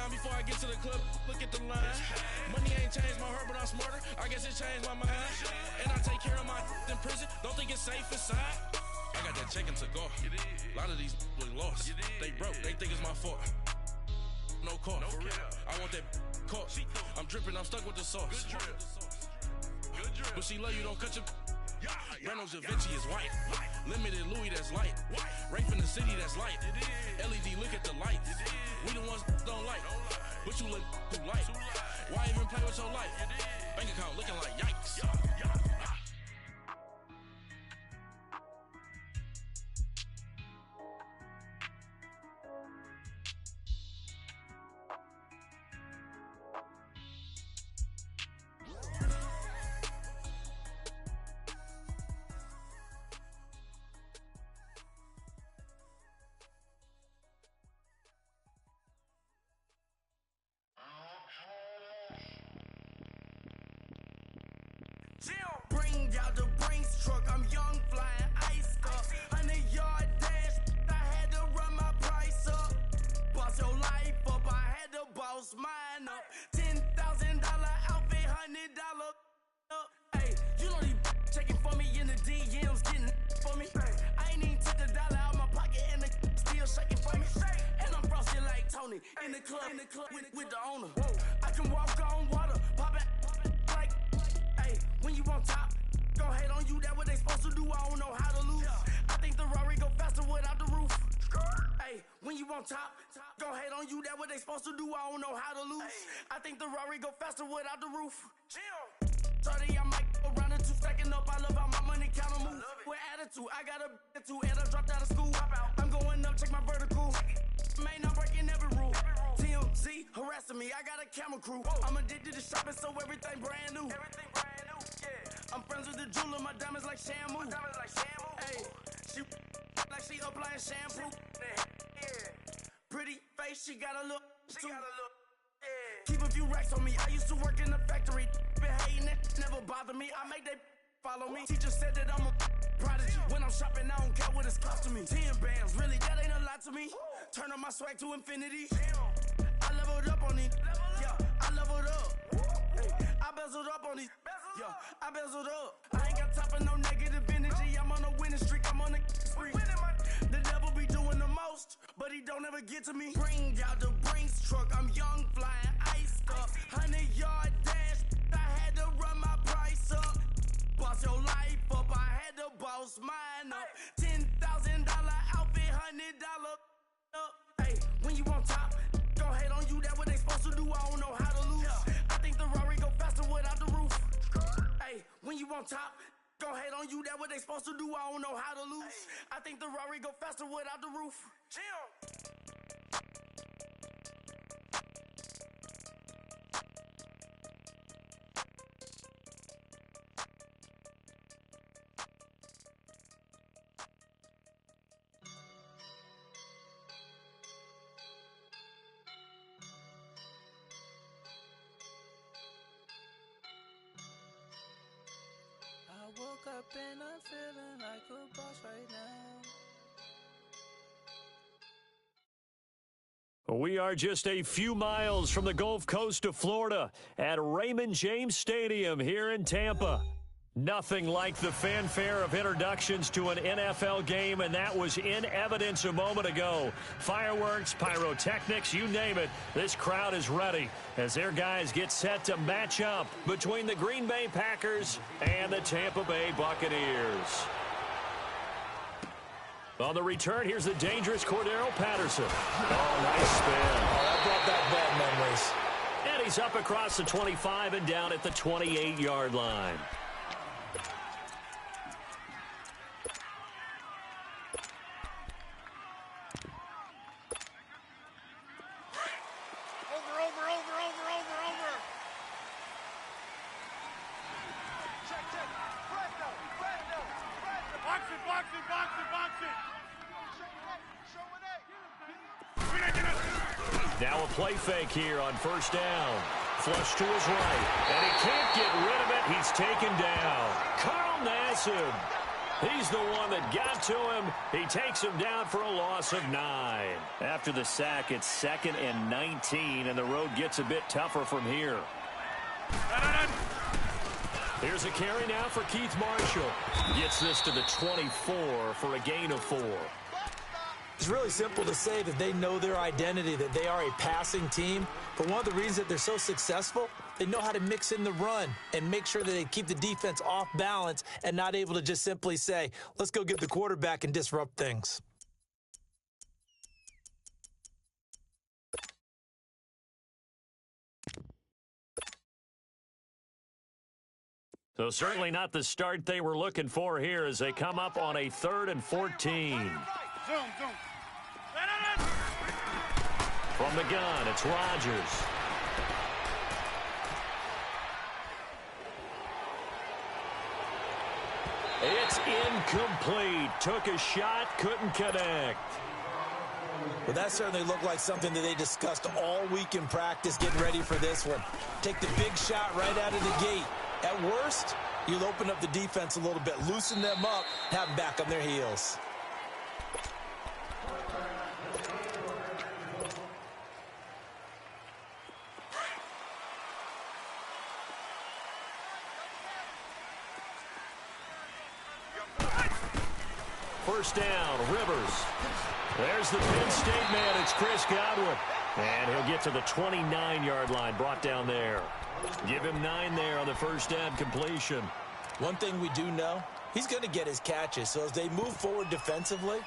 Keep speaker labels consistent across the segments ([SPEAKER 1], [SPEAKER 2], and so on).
[SPEAKER 1] time before I get to the club, look at the line. Money ain't changed my heart, but I'm smarter. I guess it changed my mind. And I take care of my in prison. Don't think it's safe inside. I got that check and took off. A lot of these was lost. They broke. They think it's my fault. No call, for real. I want that caught. I'm dripping, I'm stuck with the sauce. Good drip. But she love you, don't cut your. Breno Javinci is white. Limited Louis, that's light. Rafe in the city, that's light. LED, look at the lights. We the ones don't like. But you look too light. Why even play with your life? Bank account looking like yikes.
[SPEAKER 2] Bring out the Brinks truck, I'm young, flying ice up. 100-yard dash, I had to run my price up. Boss your life up, I had to boss mine up. $10,000 outfit, $100 up. Hey, you know these checking for me in the DMs, getting for me. I ain't even took the dollar out my pocket and the still shaking for me. And I'm frosted like Tony in the club with the owner. I can walk on water, pop it like. When you on top, gon' hate on you, that what they supposed to do, I don't know how to lose. I think the Rari go faster without the roof. Hey, when you on top, gon' hate on you, that what they supposed to do, I don't know how to lose. I think the Rari go faster without the roof. 30, I might go around the two, stacking up, I love how my money count on move. With attitude, I got a two, and I dropped out of school. I'm going up, check my vertical. Man, I'm breaking every rule. TMZ harassing me, I got a camera crew. I'm addicted to shopping, so everything brand new. I'm friends with the jeweler, my diamonds like Shamu. Hey, she like she applying shampoo. Pretty face, she got a look. Keep a few racks on me. I used to work in the factory. Been hating it, never bother me. I make they follow me. Teacher said that I'm a prodigy. When I'm shopping, I don't care what it's costing me. 10 bands, really, that ain't a lot to me. Turn on my swag to infinity. I leveled up on these. Yeah, I leveled up. I bezeled up on these. Yeah, I bezeled up. I ain't got time for no negative energy. I'm on a winning streak. I'm on a spree. The devil be doing the most, but he don't ever get to me. Bring out the Brinks truck. I'm young, flying ice up. 100-yard dash. I had to run my price up. Boss your life up. I had to boss mine up. $10,000 outfit, $100 up. Hey, when you on top, gon' hate on you. That what they supposed to do. I don't know how to lose. I think the Rari go faster without the roof. Hey, when you on top, gon' hate on you. That what they supposed to do. I don't know how to lose. I think the Rari go faster without the roof.
[SPEAKER 3] I woke up and I'm feeling like a boss right now.
[SPEAKER 4] We are just a few miles from the Gulf Coast of Florida at Raymond James Stadium here in Tampa. Nothing like the fanfare of introductions to an NFL game, and that was in evidence a moment ago. Fireworks, pyrotechnics, you name it. This crowd is ready as their guys get set to match up between the Green Bay Packers and the Tampa Bay Buccaneers. On the return, here's the dangerous Cordero Patterson. Oh, nice spin.
[SPEAKER 5] Oh, that brought back bad memories.
[SPEAKER 4] And he's up across the 25 and down at the 28-yard line. Now a play fake here on first down. Flush to his right. And he can't get rid of it. He's taken down. Carl Nassib. He's the one that got to him. He takes him down for a loss of 9. After the sack, it's 2nd and 19, and the road gets a bit tougher from here. Here's a carry now for Keith Marshall. Gets this to the 24 for a gain of 4.
[SPEAKER 5] It's really simple to say that they know their identity, that they are a passing team. But one of the reasons that they're so successful, they know how to mix in the run and make sure that they keep the defense off balance and not able to just simply say, let's go get the quarterback and disrupt things.
[SPEAKER 4] So certainly not the start they were looking for here as they come up on a 3rd and 14. From the gun, it's Rodgers. It's incomplete. Took a shot, couldn't connect.
[SPEAKER 5] Well, that certainly looked like something that they discussed all week in practice getting ready for this one. Take the big shot right out of the gate. At worst, you'll open up the defense a little bit, loosen them up, have them back on their heels.
[SPEAKER 4] First down, Rivers. There's the Penn State man. It's Chris Godwin. And he'll get to the 29-yard line, brought down there. Give him 9 there on the first down completion.
[SPEAKER 5] One thing we do know, he's going to get his catches. So as they move forward defensively,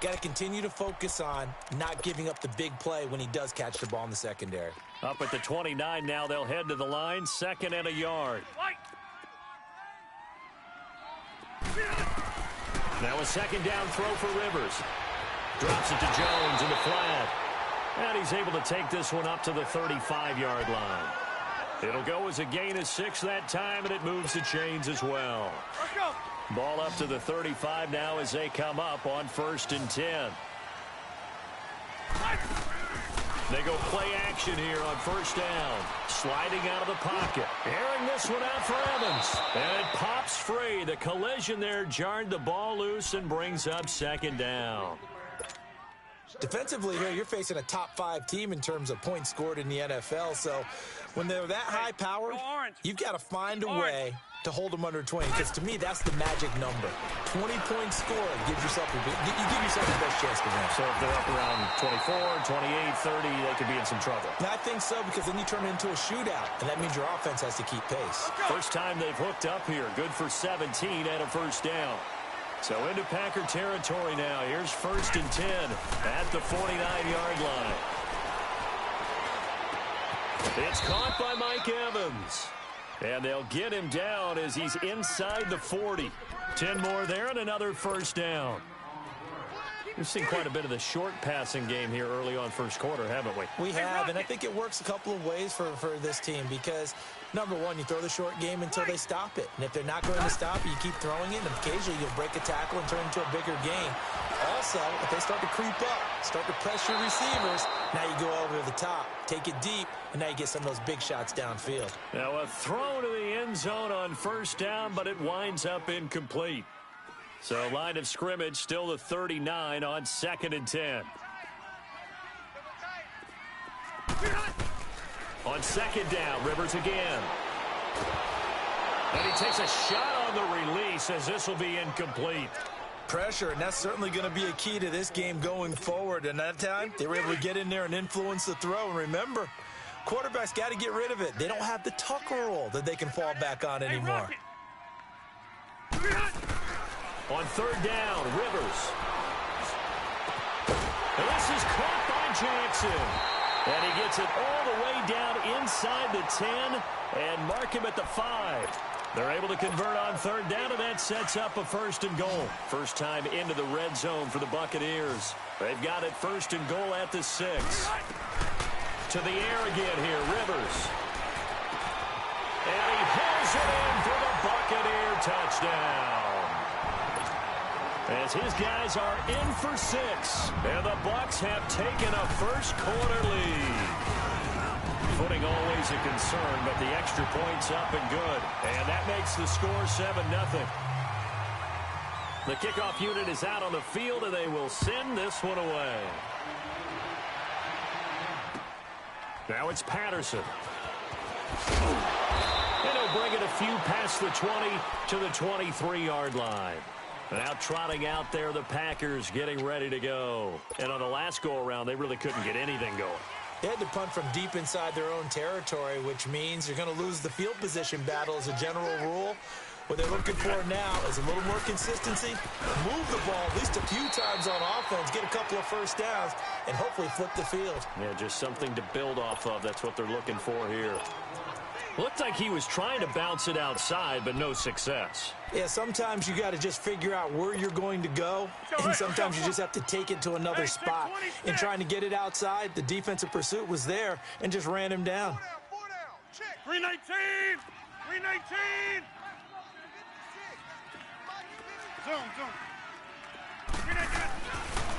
[SPEAKER 5] got to continue to focus on not giving up the big play when he does catch the ball in the secondary.
[SPEAKER 4] Up at the 29 now, they'll head to the line, 2nd and a yard. Now a 2nd down throw for Rivers. Drops it to Jones in the flat. And he's able to take this one up to the 35-yard line. It'll go as a gain of 6 that time, and it moves the chains as well. Ball up to the 35 now as they come up on 1st and 10. They go play action here on 1st down. Sliding out of the pocket. Airing this one out for Evans. And it pops free. The collision there jarred the ball loose and brings up 2nd down.
[SPEAKER 5] Defensively here, you're facing a top 5 team in terms of points scored in the NFL. So when they're that high-powered, you've got to find a way to hold them under 20. Because to me, that's the magic number. 20-point score gives yourself you give yourself the best chance to win.
[SPEAKER 4] So if they're up around 24, 28, 30, they could be in some trouble.
[SPEAKER 5] And I think so, because then you turn it into a shootout, and that means your offense has to keep pace.
[SPEAKER 4] First time they've hooked up here. Good for 17 and a first down. So into Packer territory now. Here's 1st and 10 at the 49-yard line. It's caught by Mike Evans. And they'll get him down as he's inside the 40. 10 more there and another first down. We've seen quite a bit of the short passing game here early on first quarter, haven't we?
[SPEAKER 5] We have, and I think it works a couple of ways for this team because, number one, you throw the short game until they stop it. And if they're not going to stop it, you keep throwing it, and occasionally you'll break a tackle and turn it into a bigger game. Also, if they start to creep up, start to pressure receivers, now you go over the top, take it deep, and now you get some of those big shots downfield.
[SPEAKER 4] Now a throw to the end zone on first down, but it winds up incomplete. So line of scrimmage still the 39 on 2nd and 10. On 2nd down, Rivers again. And he takes a shot on the release as this will be incomplete.
[SPEAKER 5] Pressure, and that's certainly going to be a key to this game going forward. And that time, they were able to get in there and influence the throw. And remember, quarterbacks got to get rid of it. They don't have the tuck roll that they can fall back on anymore.
[SPEAKER 4] On 3rd down, Rivers. And this is caught by Jackson. And he gets it all the way down inside the 10 and mark him at the 5. They're able to convert on 3rd down, and that sets up a 1st and goal. First time into the red zone for the Buccaneers. They've got it 1st and goal at the 6. To the air again here, Rivers. And he hauls it in for the Buccaneer touchdown. As his guys are in for 6, and the Bucs have taken a first quarter lead. Footing always a concern, but the extra point's up and good. And that makes the score 7-0. The kickoff unit is out on the field, and they will send this one away. Now it's Patterson. And he'll bring it a few past the 20 to the 23-yard line. Now trotting out there, the Packers getting ready to go. And on the last go-around, they really couldn't get anything going.
[SPEAKER 5] They had to punt from deep inside their own territory, which means you're going to lose the field position battle as a general rule. What they're looking for now is a little more consistency, move the ball at least a few times on offense, get a couple of first downs, and hopefully flip the field.
[SPEAKER 4] Yeah, just something to build off of. That's what they're looking for here. Looked like he was trying to bounce it outside, but no success.
[SPEAKER 5] Yeah, sometimes you got to just figure out where you're going to go, and sometimes you just have to take it to another spot. In trying to get it outside, the defensive pursuit was there and just ran him down.
[SPEAKER 6] 319! 319! Zone.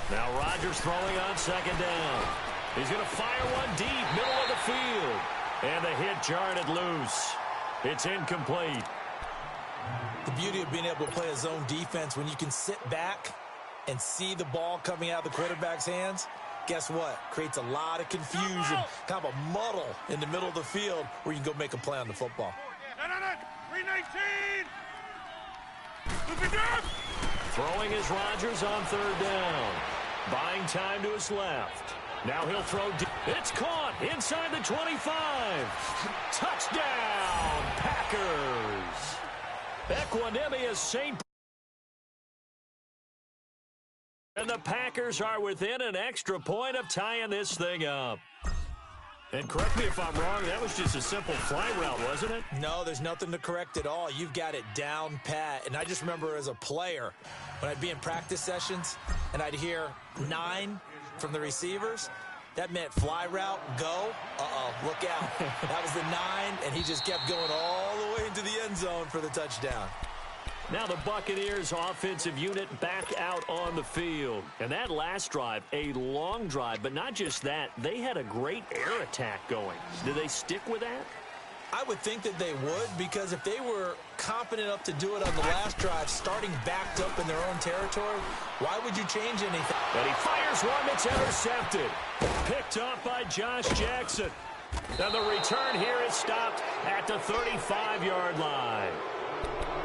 [SPEAKER 4] Now Rodgers throwing on second down. He's going to fire one deep, middle of the field. And the hit jarred it loose. It's incomplete.
[SPEAKER 5] The beauty of being able to play a zone defense when you can sit back and see the ball coming out of the quarterback's hands, guess what? Creates a lot of confusion, kind of a muddle in the middle of the field where you can go make a play on the football.
[SPEAKER 6] 319!
[SPEAKER 4] Throwing is Rodgers on third down. Buying time to his left. Now he'll throw deep. It's caught inside the 25. Touchdown, Packers. Equanimous St. And the Packers are within an extra point of tying this thing up. And correct me if I'm wrong, that was just a simple fly route, wasn't it?
[SPEAKER 5] No, there's nothing to correct at all. You've got it down pat. And I just remember as a player, when I'd be in practice sessions and I'd hear 9 from the receivers, that meant fly route, go, look out. That was the 9, and he just kept going all the way into the end zone for the touchdown.
[SPEAKER 4] Now the Buccaneers offensive unit back out on the field. And that last drive, a long drive, but not just that, they had a great air attack going. Did they stick with that?
[SPEAKER 5] I would think that they would, because if they were confident enough to do it on the last drive, starting backed up in their own territory, why would you change anything?
[SPEAKER 4] And he fires one that's intercepted. Picked up by Josh Jackson. And the return here is stopped at the 35-yard line.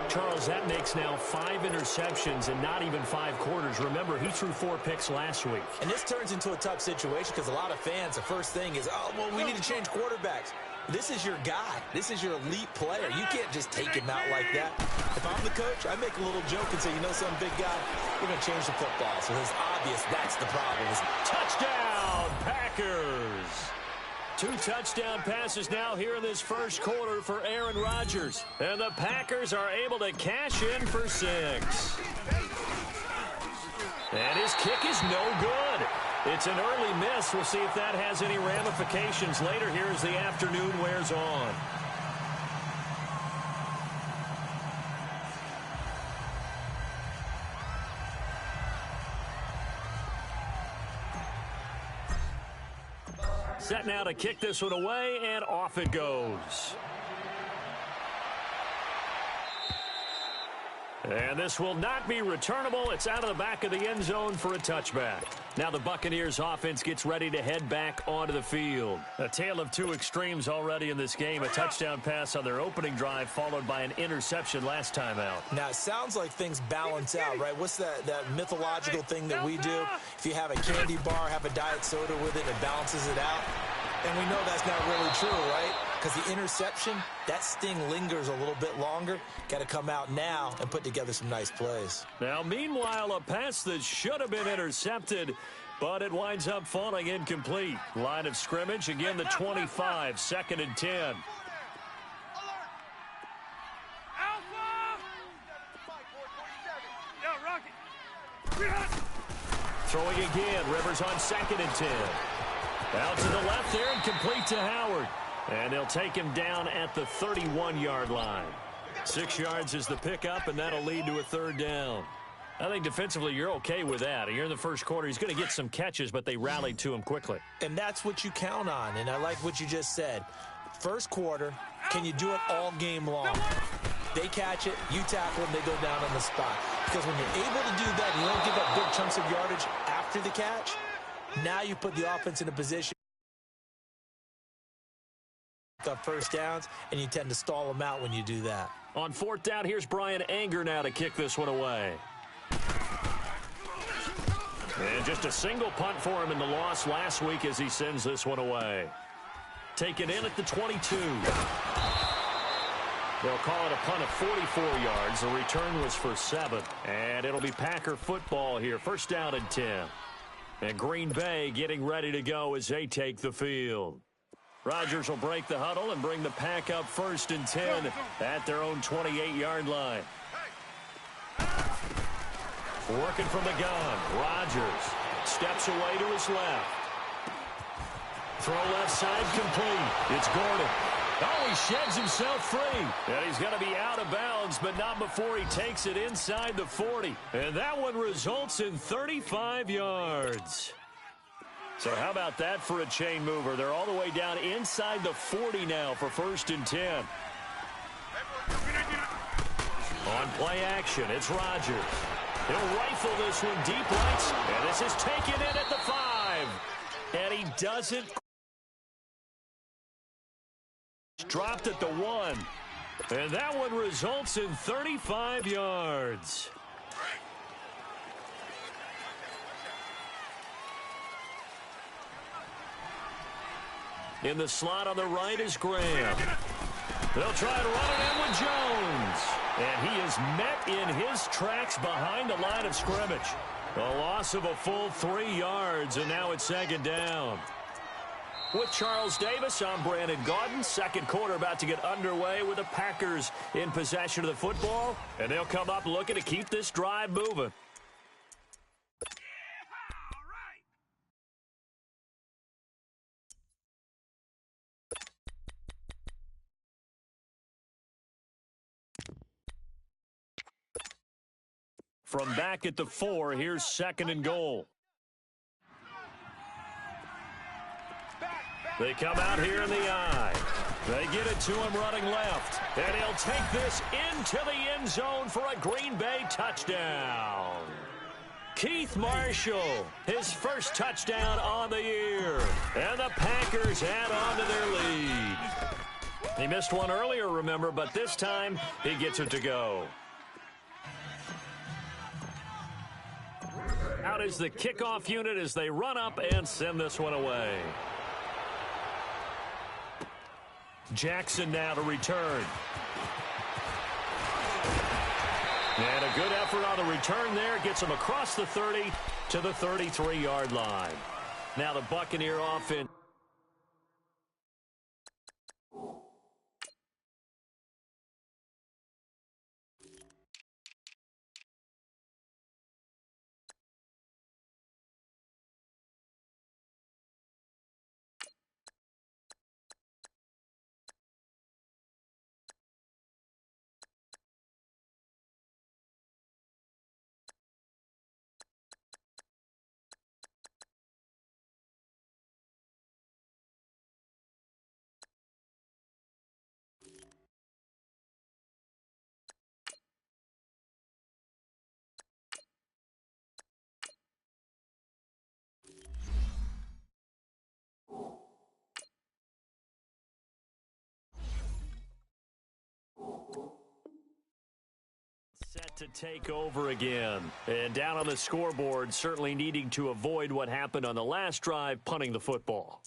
[SPEAKER 4] Charles, that makes now 5 interceptions in not even 5 quarters. Remember, he threw 4 picks last week.
[SPEAKER 5] And this turns into a tough situation because a lot of fans, the first thing is, we need to change quarterbacks. This is your guy. This is your elite player. You can't just take him out like that. If I'm the coach, I make a little joke and say, some big guy, we're going to change the football. So it's obvious that's the problem.
[SPEAKER 4] Touchdown, Packers. 2 touchdown passes now here in this first quarter for Aaron Rodgers. And the Packers are able to cash in for 6. And his kick is no good. It's an early miss. We'll see if that has any ramifications later here as the afternoon wears on. Set now to kick this one away, and off it goes. And this will not be returnable. It's out of the back of the end zone for a touchback. Now the Buccaneers offense gets ready to head back onto the field. A tale of 2 extremes already in this game. A touchdown pass on their opening drive followed by an interception last time out.
[SPEAKER 5] Now, it sounds like things balance out, right? What's that mythological thing that we do? If you have a candy bar, have a diet soda with it, it balances it out. And we know that's not really true, right? Because the interception, that sting lingers a little bit longer. Got to come out now and put together some nice plays.
[SPEAKER 4] Now, meanwhile, a pass that should have been intercepted, but it winds up falling incomplete. Line of scrimmage, again, the 25, 2nd and 10.
[SPEAKER 6] Alpha! Yo, Rocky.
[SPEAKER 4] Throwing again, Rivers on 2nd and 10. Out to the left there and complete to Howard. And they'll take him down at the 31-yard line. 6 yards is the pickup, and that'll lead to a 3rd down. I think defensively you're okay with that. You're in the first quarter. He's going to get some catches, but they rallied to him quickly.
[SPEAKER 5] And that's what you count on, and I like what you just said. First quarter, can you do it all game long? They catch it, you tackle them, they go down on the spot. Because when you're able to do that, you don't give up big chunks of yardage after the catch. Now you put the offense in a position up first downs, and you tend to stall them out when you do that.
[SPEAKER 4] On fourth down, here's Brian Anger now to kick this one away. And just a single punt for him in the loss last week as he sends this one away. Taken in at the 22. They'll call it a punt of 44 yards. The return was for 7. And it'll be Packer football here. First down and 10. And Green Bay getting ready to go as they take the field. Rodgers will break the huddle and bring the Pack up first and 10 at their own 28-yard line. Working from the gun. Rodgers steps away to his left. Throw left side complete. It's Gordon. Oh, he sheds himself free. And he's going to be out of bounds, but not before he takes it inside the 40. And that one results in 35 yards. So how about that for a chain mover? They're all the way down inside the 40 now for first and 10. On play action, it's Rodgers. He'll rifle this one deep right, and this is taken in at the 5. And he doesn't. Dropped at the 1. And that one results in 35 yards. In the slot on the right is Graham. They'll try to run it in with Jones. And he is met in his tracks behind the line of scrimmage. A loss of a full 3 yards, and now it's second down. With Charles Davis, I'm Brandon Gaudin. Second quarter about to get underway with the Packers in possession of the football. And they'll come up looking to keep this drive moving. From back at the 4, here's second and goal. They come out here in the eye. They get it to him running left. And he'll take this into the end zone for a Green Bay touchdown. Keith Marshall, his first touchdown on the year. And the Packers add on to their lead. He missed one earlier, remember, but this time he gets it to go. Out is the kickoff unit as they run up and send this one away. Jackson now to return. And a good effort on the return there. Gets him across the 30 to the 33-yard line. Now the Buccaneer offense. Set to take over again. And down on the scoreboard, certainly needing to avoid what happened on the last drive, punting the football.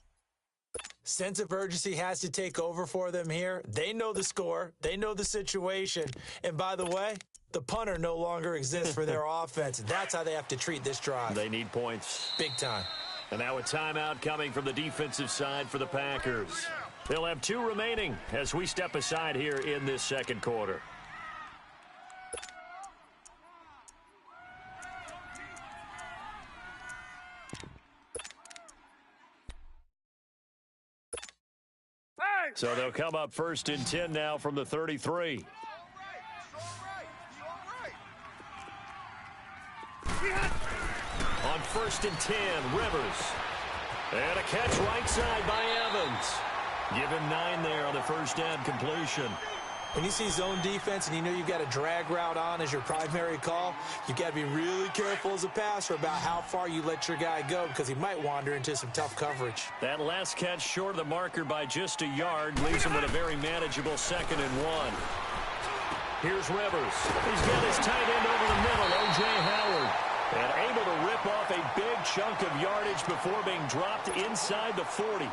[SPEAKER 5] Sense of urgency has to take over for them here. They know the score. They know the situation. And by the way, the punter no longer exists for their offense. That's how they have to treat this drive.
[SPEAKER 4] They need points.
[SPEAKER 5] Big time.
[SPEAKER 4] And now a timeout coming from the defensive side for the Packers. They'll have 2 remaining as we step aside here in this second quarter. So they'll come up first and 10 now from the 33. On first and 10, Rivers. And a catch right side by Evans. Give him 9 there on the first down completion.
[SPEAKER 5] When you see zone defense and you know you've got a drag route on as your primary call, you've got to be really careful as a passer about how far you let your guy go because he might wander into some tough coverage.
[SPEAKER 4] That last catch short of the marker by just a yard leaves him with a very manageable 2nd and 1. Here's Rivers. He's got his tight end over the middle, O.J. Howard. And able to rip off a big chunk of yardage before being dropped inside the 40.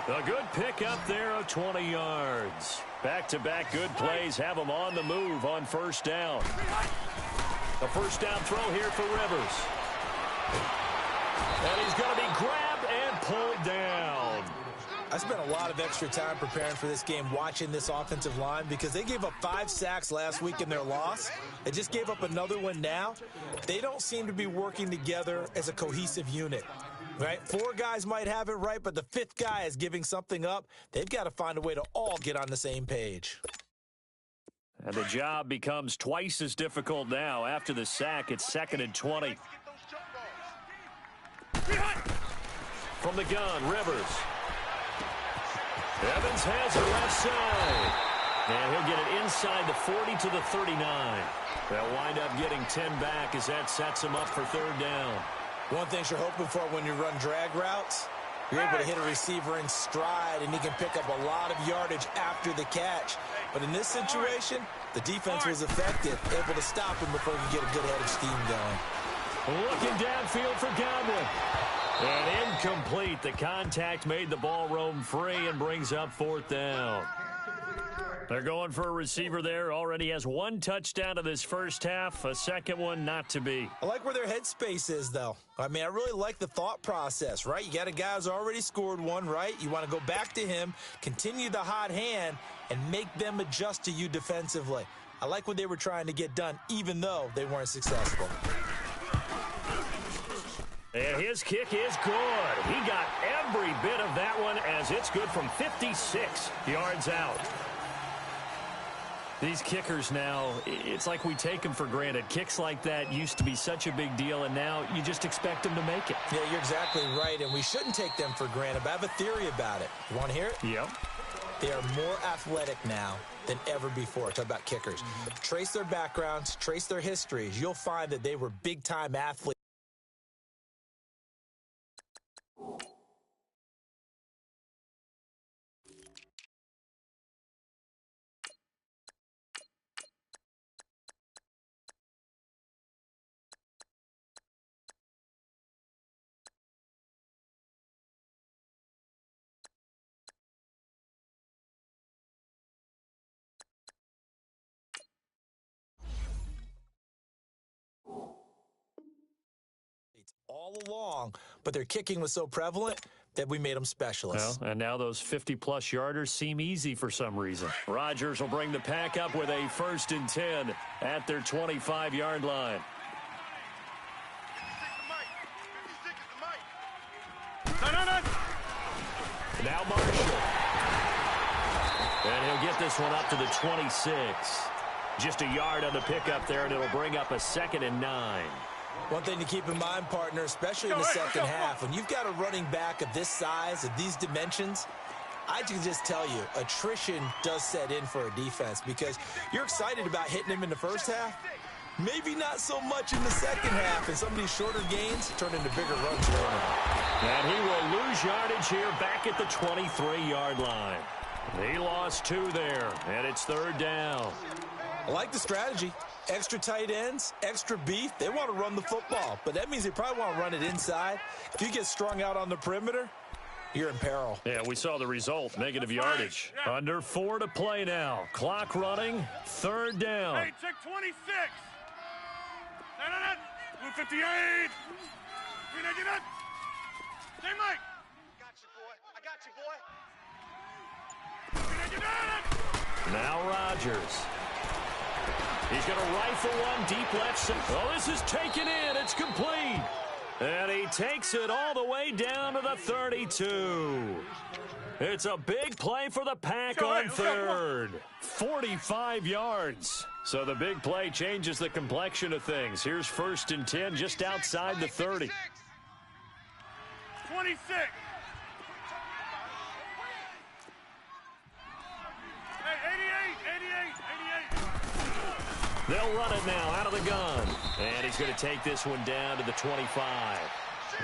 [SPEAKER 4] A good pickup there of 20 yards. Back-to-back good plays have him on the move on 1st down. A 1st down throw here for Rivers. And he's going to be grabbed and pulled down.
[SPEAKER 5] I spent a lot of extra time preparing for this game watching this offensive line because they gave up 5 sacks last week in their loss. They just gave up another one now. They don't seem to be working together as a cohesive unit. Right? 4 guys might have it right, but the 5th guy is giving something up. They've got to find a way to all get on the same page.
[SPEAKER 4] And the job becomes twice as difficult now. After the sack, it's 2nd and 20. From the gun, Rivers. Evans has it left side. And he'll get it inside the 40 to the 39. They'll wind up getting 10 back as that sets him up for 3rd down.
[SPEAKER 5] One thing you're hoping for when you run drag routes, you're able to hit a receiver in stride, and he can pick up a lot of yardage after the catch. But in this situation, the defense was effective, able to stop him before he could get a good head of steam going.
[SPEAKER 4] Looking downfield for Godwin. And incomplete. The contact made the ball roam free and brings up 4th down. They're going for a receiver there. Already has 1 touchdown of this first half. A 2nd one not to be.
[SPEAKER 5] I like where their headspace is, though. I mean, I really like the thought process, right? You got a guy who's already scored 1, right? You want to go back to him, continue the hot hand, and make them adjust to you defensively. I like what they were trying to get done, even though they weren't successful.
[SPEAKER 4] And his kick is good. He got every bit of that one as it's good from 56 yards out. These kickers now, it's like we take them for granted. Kicks like that used to be such a big deal, and now you just expect them to make it.
[SPEAKER 5] Yeah, you're exactly right, and we shouldn't take them for granted, but I have a theory about it. You want to hear it?
[SPEAKER 4] Yep.
[SPEAKER 5] They are more athletic now than ever before. Talk about kickers. Trace their backgrounds, trace their histories. You'll find that they were big-time athletes. All along, but their kicking was so prevalent that we made them specialists.
[SPEAKER 4] Well, and now those 50-plus yarders seem easy for some reason. Rodgers will bring the pack up with a 1st and 10 at their 25-yard line. Now Marshall. And he'll get this one up to the 26. Just a yard on the pickup there, and it'll bring up a 2nd and 9.
[SPEAKER 5] One thing to keep in mind, partner, especially in the second half, when you've got a running back of this size, of these dimensions, I can just tell you, attrition does set in for a defense because you're excited about hitting him in the first half. Maybe not so much in the second half, and some of these shorter gains turn into bigger runs for him.
[SPEAKER 4] And he will lose yardage here back at the 23-yard line. He lost 2 there, and it's 3rd down.
[SPEAKER 5] I like the strategy. Extra tight ends, extra beef. They want to run the football, but that means they probably want to run it inside. If you get strung out on the perimeter, you're in peril.
[SPEAKER 4] Yeah, we saw the result. Negative yardage. Under 4 to play now. Clock running. 3rd down.
[SPEAKER 6] Hey, check 26. Blue 58. Green 89. Hey, Mike.
[SPEAKER 2] Got you, boy. I got you, boy.
[SPEAKER 6] Green 89.
[SPEAKER 4] Now Rodgers. He's going to rifle one deep left side. Oh, this is taken in. It's complete. And he takes it all the way down to the 32. It's a big play for the Pack on 3rd. 45 yards. So the big play changes the complexion of things. Here's 1st and 10 just outside the 30.
[SPEAKER 6] 26. Hey, 88.
[SPEAKER 4] They'll run it now out of the gun. And he's going to take this one down to the 25.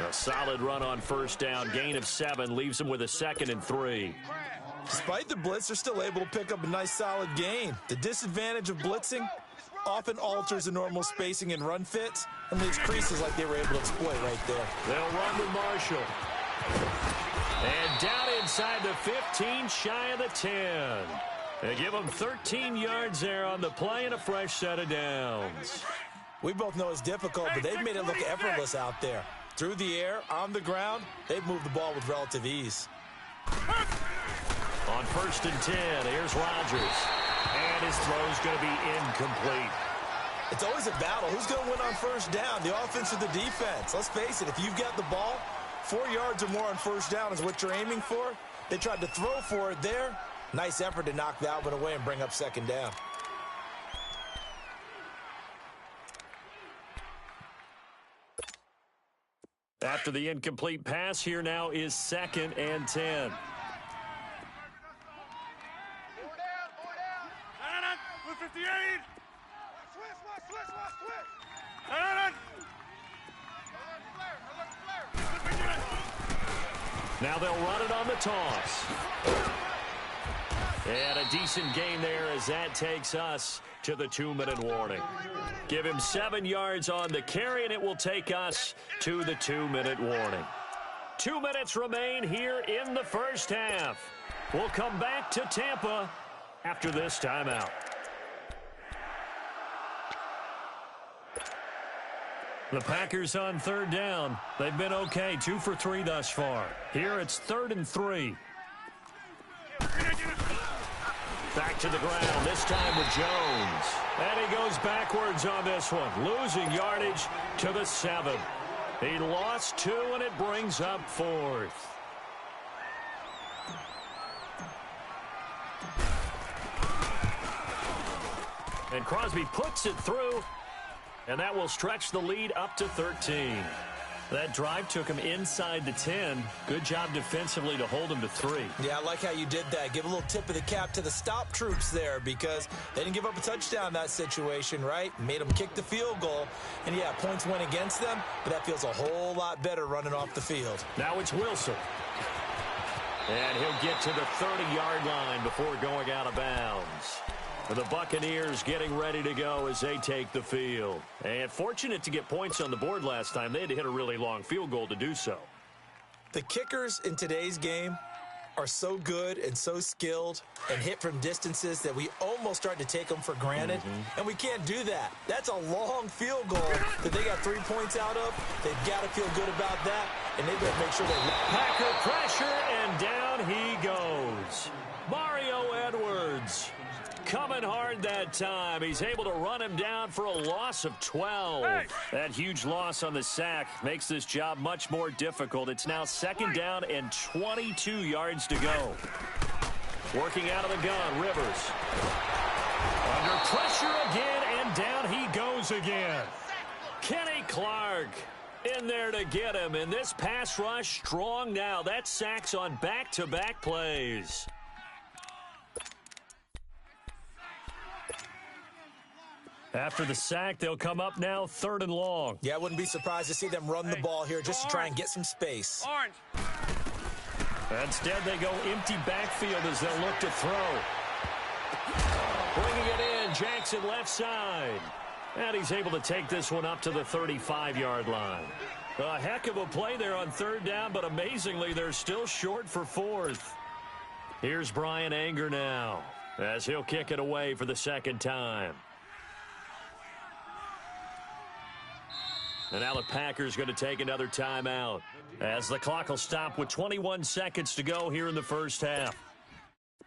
[SPEAKER 4] A solid run on first down. Gain of 7 leaves him with a 2nd and 3.
[SPEAKER 5] Despite the blitz, they're still able to pick up a nice solid gain. The disadvantage of blitzing often alters the normal spacing and run fits and leaves creases like they were able to exploit right there.
[SPEAKER 4] They'll run with Marshall. And down inside the 15, shy of the 10. They give them 13 yards there on the play and a fresh set of downs.
[SPEAKER 5] We both know it's difficult, but they've made it look effortless out there. Through the air, on the ground, they've moved the ball with relative ease.
[SPEAKER 4] On 1st and 10, here's Rodgers. And his throw's going to be incomplete.
[SPEAKER 5] It's always a battle. Who's going to win on first down, the offense or the defense? Let's face it, if you've got the ball, 4 yards or more on first down is what you're aiming for. They tried to throw for it there. Nice effort to knock that one away and bring up 2nd down.
[SPEAKER 4] After the incomplete pass, here now is 2nd and 10.
[SPEAKER 6] Blue 58.
[SPEAKER 4] Now they'll run it on the toss. And a decent gain there as that takes us to the 2-minute warning. Give him 7 yards on the carry, and it will take us to the 2-minute warning. 2 minutes remain here in the first half. We'll come back to Tampa after this timeout. The Packers on 3rd down. They've been okay, 2 for 3 thus far. Here it's 3rd and 3. Back to the ground, this time with Jones. And he goes backwards on this one, losing yardage to the 7. He lost 2, and it brings up 4th. And Crosby puts it through, and that will stretch the lead up to 13. That drive took him inside the 10. Good job defensively to hold him to 3.
[SPEAKER 5] Yeah, I like how you did that. Give a little tip of the cap to the stop troops there because they didn't give up a touchdown in that situation, right? Made them kick the field goal. And, yeah, points went against them, but that feels a whole lot better running off the field.
[SPEAKER 4] Now it's Wilson. And he'll get to the 30-yard line before going out of bounds. The Buccaneers getting ready to go as they take the field. And fortunate to get points on the board last time. They had to hit a really long field goal to do so.
[SPEAKER 5] The kickers in today's game are so good and so skilled and hit from distances that we almost start to take them for granted. And we can't do that. That's a long field goal that they got 3 points out of. They've got to feel good about that, and they better make sure they...
[SPEAKER 4] Packer pressure, and down he goes. Mario Edwards. Coming hard that time. He's able to run him down for a loss of 12. Hey. That huge loss on the sack makes this job much more difficult. It's now 2nd down and 22 yards to go. Working out of the gun, Rivers. Under pressure again, and down he goes again. Kenny Clark in there to get him, and this pass rush strong now. That's sacks on back-to-back plays. After the sack, they'll come up now 3rd and long.
[SPEAKER 5] Yeah, I wouldn't be surprised to see them run the ball here just to try and get some space.
[SPEAKER 6] Orange.
[SPEAKER 4] Instead, they go empty backfield as they'll look to throw. Bringing it in, Jackson left side. And he's able to take this one up to the 35-yard line. A heck of a play there on 3rd down, but amazingly, they're still short for 4th. Here's Brian Anger now as he'll kick it away for the 2nd time. And now the Packers going to take another timeout as the clock will stop with 21 seconds to go here in the first half.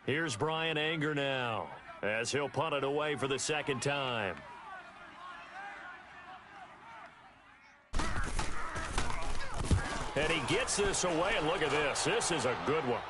[SPEAKER 4] Here's Brian Anger now as he'll punt it away for the 2nd time. And he gets this away, and look at this. This is a good one.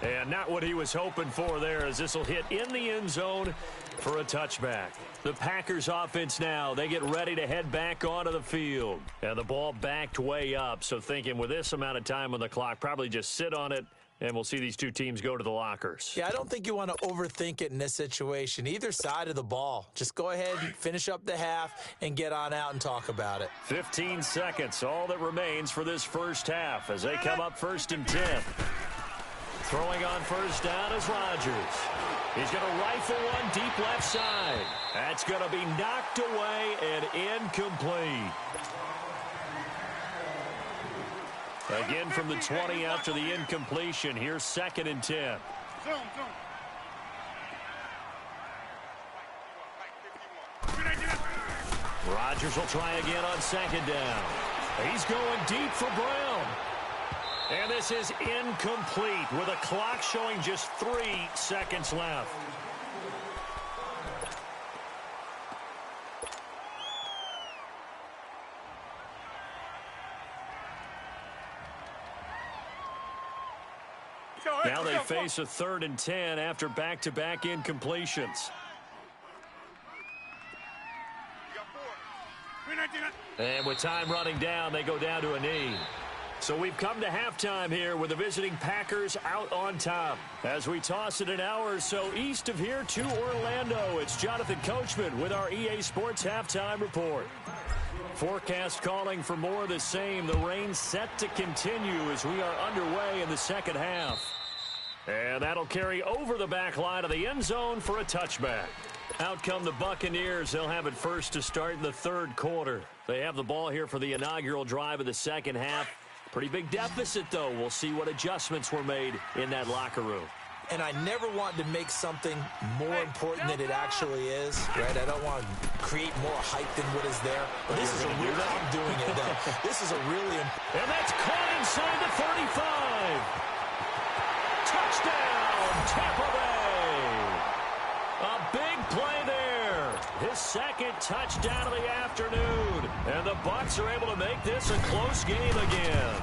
[SPEAKER 4] And not what he was hoping for there, as this will hit in the end zone for a touchback. The Packers offense now, they get ready to head back onto the field. And the ball backed way up, so thinking with this amount of time on the clock, probably just sit on it And we'll see these two teams go to the lockers.
[SPEAKER 5] Yeah, I don't think you want to overthink it in this situation. Either side of the ball. Just go ahead and finish up the half and get on out and talk about it.
[SPEAKER 4] 15 seconds, all that remains for this first half as they come up 1st and 10. Throwing on first down is Rodgers. He's going to rifle one deep left side. That's going to be knocked away and incomplete. Again from the 20 after the incompletion. Here's 2nd and 10. Rodgers will try again on 2nd down. He's going deep for Brown. And this is incomplete with a clock showing just 3 seconds left. Now they face a 3rd and 10 after back-to-back incompletions. And with time running down, they go down to a knee. So we've come to halftime here with the visiting Packers out on top. As we toss it an hour or so east of here to Orlando, it's Jonathan Coachman with our EA Sports Halftime Report. Forecast calling for more of the same. The rain set to continue as we are underway in the second half. And that'll carry over the back line of the end zone for a touchback. Out come the Buccaneers. They'll have it first to start in the 3rd quarter. They have the ball here for the inaugural drive of the second half. Pretty big deficit, though. We'll see what adjustments were made in that locker room.
[SPEAKER 5] And I never want to make something more important than it actually is, right? I don't want to create more hype than what is there. But this is a real, I'm doing it, though. This is a really important.
[SPEAKER 4] And that's caught inside the 35. Touchdown, Tampa Bay. A big play there. His 2nd touchdown of the afternoon. And the Bucs are able to make this a close game again.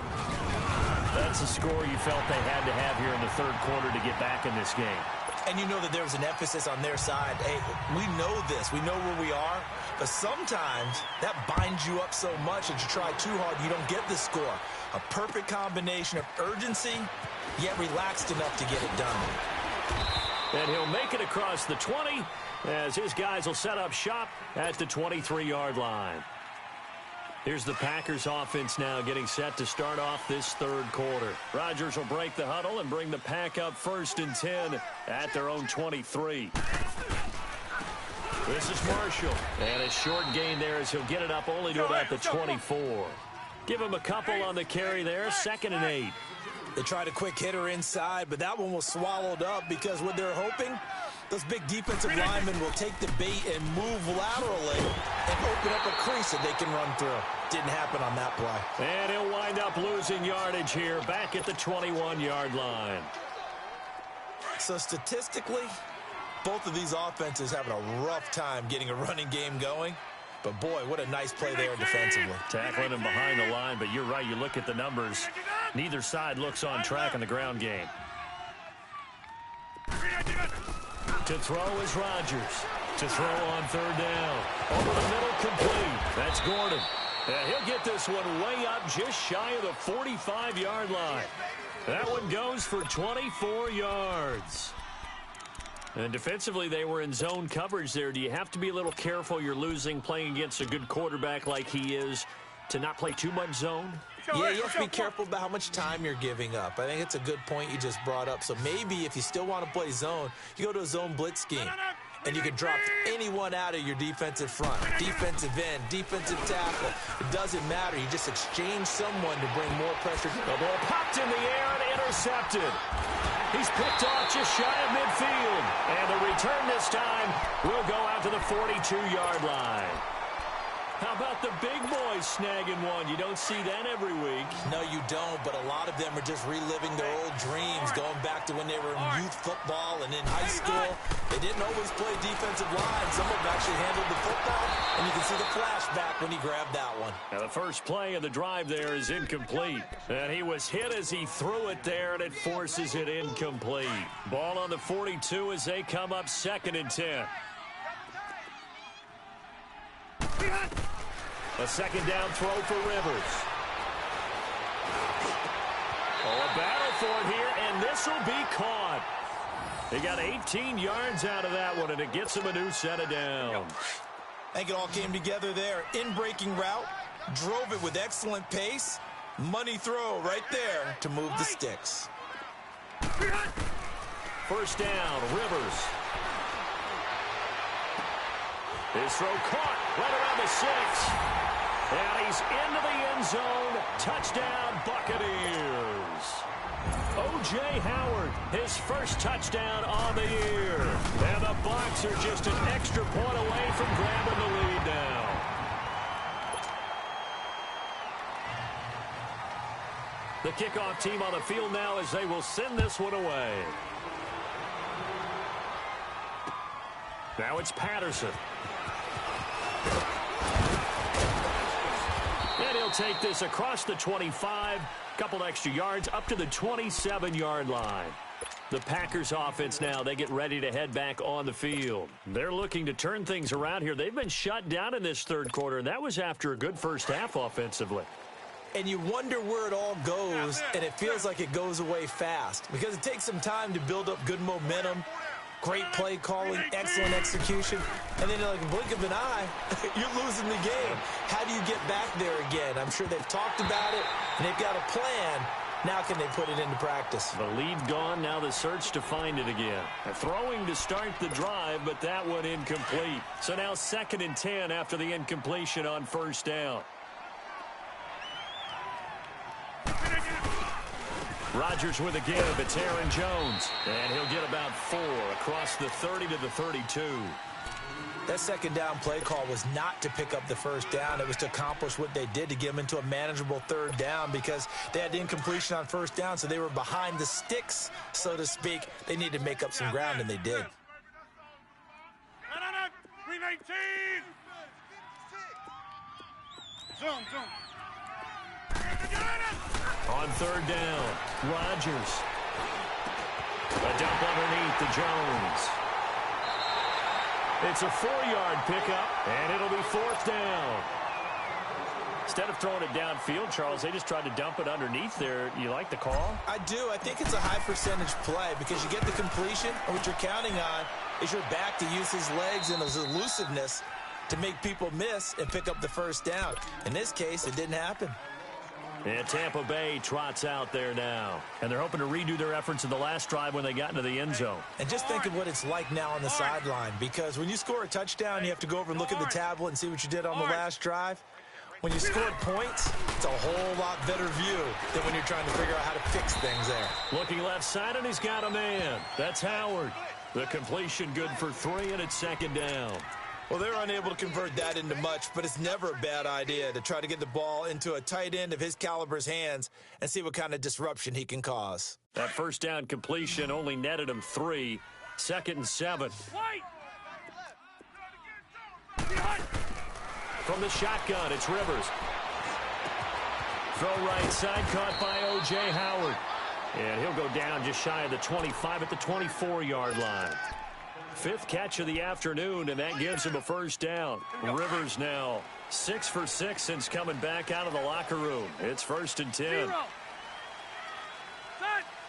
[SPEAKER 4] That's a score you felt they had to have here in the 3rd quarter to get back in this game.
[SPEAKER 5] And you know that there was an emphasis on their side. Hey, we know this. We know where we are. But sometimes that binds you up so much that you try too hard, you don't get the score. A perfect combination of urgency, yet relaxed enough to get it done.
[SPEAKER 4] And he'll make it across the 20 as his guys will set up shop at the 23-yard line. Here's the Packers offense now getting set to start off this 3rd quarter. Rodgers will break the huddle and bring the pack up 1st and 10 at their own 23. This is Marshall. And a short gain there as he'll get it up only to about the 24. Give him a couple on the carry there. 2nd and 8.
[SPEAKER 5] They tried a quick hitter inside, but that one was swallowed up because what they're hoping, those big defensive linemen will take the bait and move laterally and open up a crease that they can run through. Didn't happen on that play.
[SPEAKER 4] And he'll wind up losing yardage here back at the 21-yard line.
[SPEAKER 5] So statistically, both of these offenses having a rough time getting a running game going. But, boy, what a nice play there defensively.
[SPEAKER 4] Tackling him behind the line, but you're right. You look at the numbers. Neither side looks on track in the ground game. To throw is Rodgers. To throw on 3rd down. Over the middle, complete. That's Gordon. And he'll get this one way up just shy of the 45-yard line. That one goes for 24 yards. And defensively, they were in zone coverage there. Do you have to be a little careful? You're losing playing against a good quarterback like he is to not play too much zone?
[SPEAKER 5] Yeah, you have to be careful about how much time you're giving up. I think it's a good point you just brought up. So maybe if you still want to play zone, you go to a zone blitz scheme. And you can drop anyone out of your defensive front. Defensive end, defensive tackle. It doesn't matter. You just exchange someone to bring more pressure.
[SPEAKER 4] The ball popped in the air and intercepted. He's picked off just shy of midfield. And the return this time will go out to the 42-yard line. How about the big boys snagging one? You don't see that every week.
[SPEAKER 5] No, you don't, but a lot of them are just reliving their old dreams, going back to when they were in youth football and in high school. They didn't always play defensive line. Some of them actually handled the football, and you can see the flashback when he grabbed that one.
[SPEAKER 4] Now, the first play of the drive there is incomplete. And he was hit as he threw it there, and it forces it incomplete. Ball on the 42 as they come up 2nd and 10. A 2nd down throw for Rivers. Oh, a battle for it here, and this will be caught. He got 18 yards out of that one, and it gets him a new set of downs.
[SPEAKER 5] I think it all came together there. In-breaking route, drove it with excellent pace. Money throw right there to move the sticks.
[SPEAKER 4] First down, Rivers. His throw caught right around the 6. And he's into the end zone. Touchdown, Buccaneers. O.J. Howard, his first touchdown on the year. And the Bucs are just an extra point away from grabbing the lead now. The kickoff team on the field now as they will send this one away. Now it's Patterson. And he'll take this across the 25, couple extra yards up to the 27-yard line. The Packers offense now, they get ready to head back on the field. They're looking to turn things around here. They've been shut down in this third quarter, and that was after a good first half offensively.
[SPEAKER 5] And you wonder where it all goes, and it feels like it goes away fast because it takes some time to build up good momentum, great play calling, excellent execution, and then in like a blink of an eye, you're losing the game. How do you get back there again? I'm sure they've talked about it, and they've got a plan. Now can they put it into practice?
[SPEAKER 4] The lead gone, now the search to find it again. Throwing to start the drive, but that one incomplete. So now 2nd and 10 after the incompletion on first down. Rodgers with a give. It's Aaron Jones. And he'll get about 4 across the 30 to the 32.
[SPEAKER 5] That second down play call was not to pick up the first down. It was to accomplish what they did to get them into a manageable third down because they had incompletion on first down, so they were behind the sticks, so to speak. They needed to make up some ground, and they did.
[SPEAKER 6] 319. Zone.
[SPEAKER 4] On third down, Rodgers. A dump underneath to Jones. It's a 4-yard pickup, and it'll be 4th down. Instead of throwing it downfield, Charles, they just tried to dump it underneath there. You like the call?
[SPEAKER 5] I do. I think it's a high percentage play because you get the completion, and what you're counting on is your back to use his legs and his elusiveness to make people miss and pick up the first down. In this case, it didn't happen.
[SPEAKER 4] And Tampa Bay trots out there now. And they're hoping to redo their efforts in the last drive when they got into the end zone.
[SPEAKER 5] And just think of what it's like now on the sideline, because when you score a touchdown, you have to go over and look at the tablet and see what you did on the last drive. When you scored points, it's a whole lot better view than when you're trying to figure out how to fix things there.
[SPEAKER 4] Looking left side, and he's got a man. That's Howard. The completion good for 3, and it's 2nd down.
[SPEAKER 5] Well, they're unable to convert that into much, but it's never a bad idea to try to get the ball into a tight end of his caliber's hands and see what kind of disruption he can cause.
[SPEAKER 4] That first down completion only netted him 3. 2nd and 7. From the shotgun, it's Rivers. Throw right side, caught by O.J. Howard. And he'll go down just shy of the 25 at the 24-yard line. 5th catch of the afternoon, and that gives him a first down. Rivers now 6 for 6 since coming back out of the locker room. It's 1st and 10.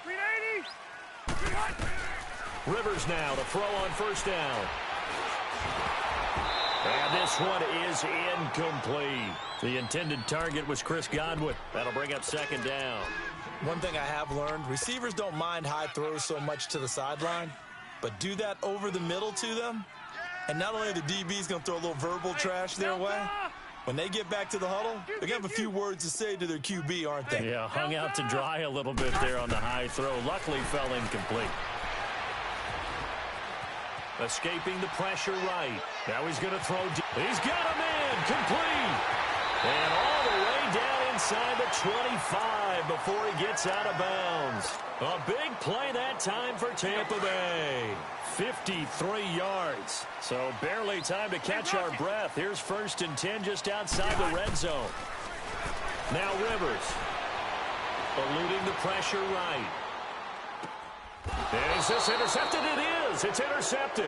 [SPEAKER 6] 380.
[SPEAKER 4] Rivers now to throw on first down. And this one is incomplete. The intended target was Chris Godwin. That'll bring up 2nd down.
[SPEAKER 5] One thing I have learned, receivers don't mind high throws so much to the sideline, but do that over the middle to them, and not only are the DBs going to throw a little verbal trash their way, when they get back to the huddle, they're going to have a few words to say to their QB, aren't they?
[SPEAKER 4] Yeah, hung out to dry a little bit there on the high throw. Luckily fell incomplete. Escaping the pressure right. Now he's going to throw deep. He's got a man complete. And all the way down inside the 25 before he gets out of bounds. A big play that time for Tampa Bay. 53 yards. So barely time to catch our breath. Here's 1st and 10 just outside the red zone. Now Rivers. Eluding the pressure right. Is this intercepted? It is. It's intercepted.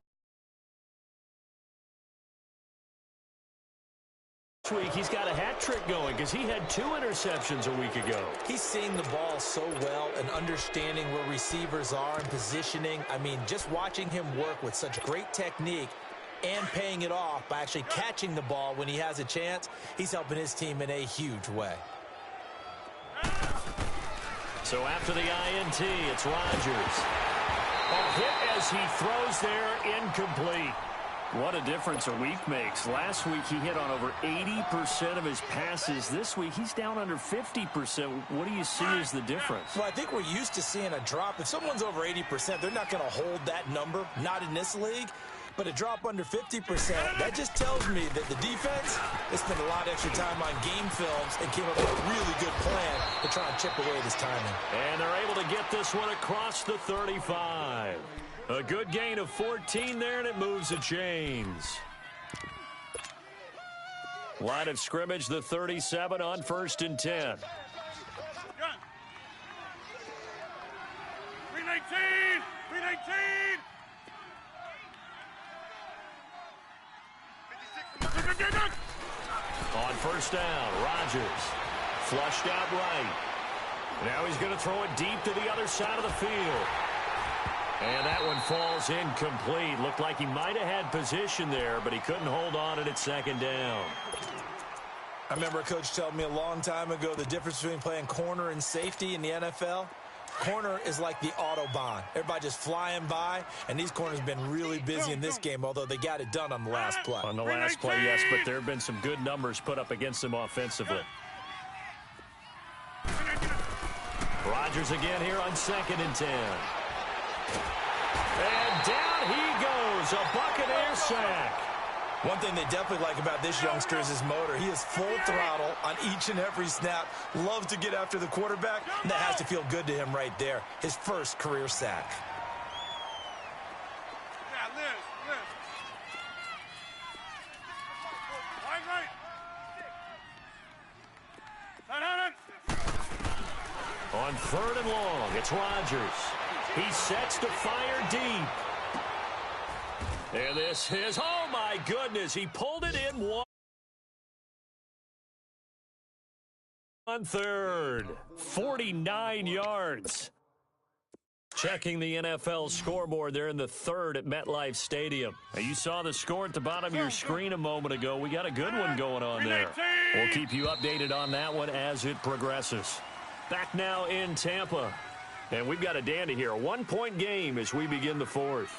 [SPEAKER 4] This week he's got a hat trick going because he had 2 interceptions a week ago.
[SPEAKER 5] He's seeing the ball so well and understanding where receivers are and positioning. I mean, just watching him work with such great technique and paying it off by actually catching the ball when he has a chance, he's helping his team in a huge way.
[SPEAKER 4] So after the INT, it's Rodgers. A hit as he throws there, incomplete. What a difference a week makes. Last week he hit on over 80% of his passes. This week he's down under 50%. What do you see as the difference?
[SPEAKER 5] Well, I think we're used to seeing a drop. If someone's over 80%, they're not going to hold that number, not in this league. But a drop under 50%, that just tells me that the defense, they spent a lot of extra time on game films and came up with a really good plan to try and chip away this timing.
[SPEAKER 4] And they're able to get this one across the 35. A good gain of 14 there, and it moves the chains. Line of scrimmage, the 37 on 1st and 10.
[SPEAKER 6] 319. 319.
[SPEAKER 4] On 1st down, Rodgers flushed out right. Now he's going to throw it deep to the other side of the field. And that one falls incomplete. Looked like he might have had position there, but he couldn't hold on at 2nd down.
[SPEAKER 5] I remember a coach telling me a long time ago the difference between playing corner and safety in the NFL. Corner is like the Autobahn. Everybody just flying by, and these corners have been really busy in this game, although they got it done on the last play.
[SPEAKER 4] On the last play, yes, but there have been some good numbers put up against them offensively. Rodgers again here on 2nd and 10. And down he goes, a Buccaneer sack.
[SPEAKER 5] One thing they definitely like about this youngster is his motor. He is full throttle on each and every snap, loves to get after the quarterback, and that has to feel good to him right there. His first career sack.
[SPEAKER 6] Yeah, Liz. Right.
[SPEAKER 4] On 3rd and long, it's Rodgers. He sets to fire deep. And this is, oh my goodness, he pulled it in 1/3. 49 yards. Checking the NFL scoreboard there in the 3rd at MetLife Stadium. Now, you saw the score at the bottom of your screen a moment ago. We got a good one going on there. We'll keep you updated on that one as it progresses. Back now in Tampa. And we've got a dandy here. A 1-point game as we begin the 4th.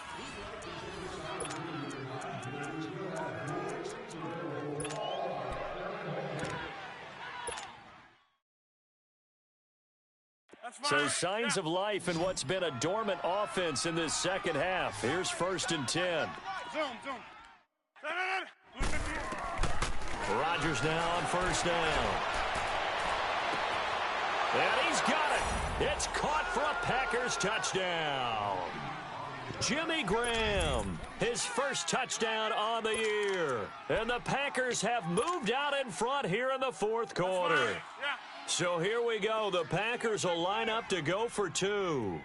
[SPEAKER 4] So signs of life in what's been a dormant offense in this 2nd half. Here's 1st and 10.
[SPEAKER 6] Zoom.
[SPEAKER 4] Rodgers now on 1st down. And he's got it. It's caught for a Packers touchdown. Jimmy Graham, his first touchdown on the year. And the Packers have moved out in front here in the 4th quarter.
[SPEAKER 6] Yeah.
[SPEAKER 4] So here we go. The Packers will line up to go for 2.